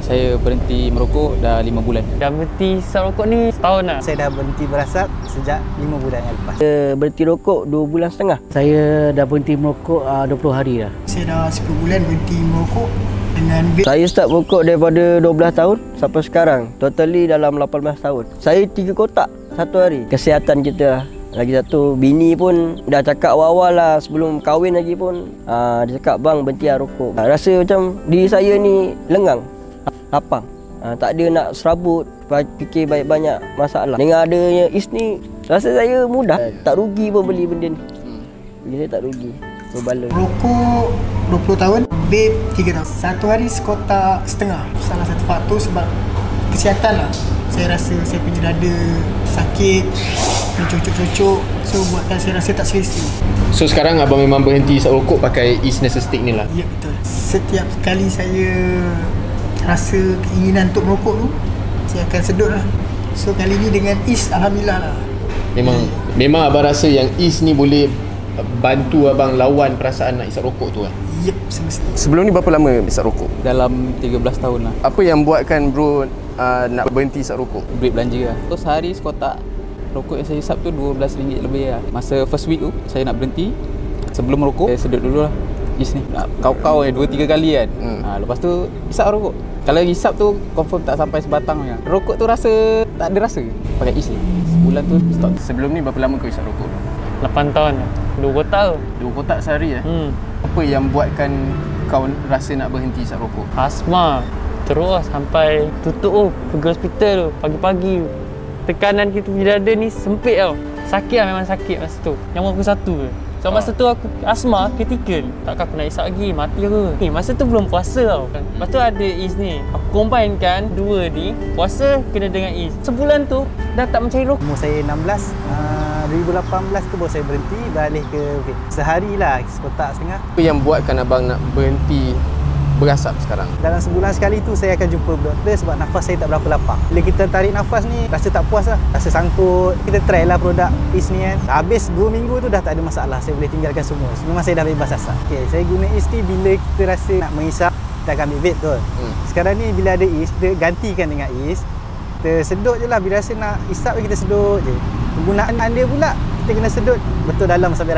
Saya berhenti merokok dah 5 bulan. Dah berhenti hisap rokok ni setahun dah. Saya dah berhenti berasap sejak 5 bulan yang lepas. Saya berhenti rokok 2 bulan setengah. Saya dah berhenti merokok 20 hari dah. Saya dah 10 bulan berhenti merokok dengan vape. Saya start merokok daripada 12 tahun sampai sekarang. Totally dalam 18 tahun. Saya 3 kotak satu hari. Kesihatan kita. Lagi satu, bini pun dah cakap awal-awal lah sebelum kahwin lagi pun. Dia cakap, bang berhenti rokok. Rasa macam diri saya ni lengang, lapang. Tak ada nak serabut, fikir banyak masalah. Dengan adanya Is ni, rasa saya mudah. Tak rugi pun beli benda ni. Bagi saya tak rugi. Berbaloi. Rokok 20 tahun, vape 3 tahun. Satu hari sekotak setengah. Salah satu faktor sebab kesihatan lah. Saya rasa saya punya dada sakit, mencocok-cocok. So buatkan saya rasa tak selesa. So sekarang abang memang berhenti hisap rokok pakai e-sneaker stick ni lah? Ya, betul. Setiap kali saya rasa keinginan untuk merokok tu, saya akan sedut lah. So kali ni dengan Is, alhamdulillah lah. Memang abang rasa yang Is ni boleh bantu abang lawan perasaan nak hisap rokok tu kan? Yep, semestinya. Sebelum ni berapa lama hisap rokok? Dalam 13 tahun lah. Apa yang buatkan bro nak berhenti hisap rokok? Duit belanja lah. So sehari sekotak rokok yang saya hisap tu RM12 lebih lah. Masa first week tu saya nak berhenti. Sebelum merokok saya sedut dulu lah Is ni. Kau-kau 2-3 kali kan. Lepas tu hisap rokok. Kalau hisap tu confirm tak sampai sebatang punya. Rokok tu rasa tak ada rasa pakai Is ni. Sebulan tu stop. Sebelum ni berapa lama kau hisap rokok? 8 tahun dah. 2 kotak. 2 kotak sehari Apa yang buatkan kau rasa nak berhenti hisap rokok? Asma. Terus sampai tutup tu. Pergi hospital tu. Pagi-pagi tu. Tekanan kita punya dada ni sempit tau. Sakit lah, memang sakit masa tu. Nyawa aku satu je. So masa tu aku asma critical. Takkan aku nak hisap lagi, mati aku. Masa tu belum puasa tau. Lepas tu ada Is ni. Aku combinekan dua ni. Puasa kena dengan Is. Sebulan tu dah tak mencari rokok. Umur saya 16, 2018 tu baru saya berhenti, beralih ke vape. Sehari lah sekotak setengah. Apa yang buatkan abang nak berhenti berasap sekarang? Dalam sebulan sekali tu saya akan jumpa doktor sebab nafas saya tak berapa lapang. Bila kita tarik nafas ni rasa tak puas lah, rasa sangkut. Kita try lah produk Is ni kan. Habis 2 minggu tu dah tak ada masalah, saya boleh tinggalkan semua. Memang saya dah bebas asap. Saya guna Is ni bila kita rasa nak mengisap, kita akan ambil vape tu. Sekarang ni bila ada Is, kita gantikan dengan Is. Kita sedut je lah, bila rasa nak isap kita sedut je. Penggunaan dia pula kita kena sedut betul dalam sampai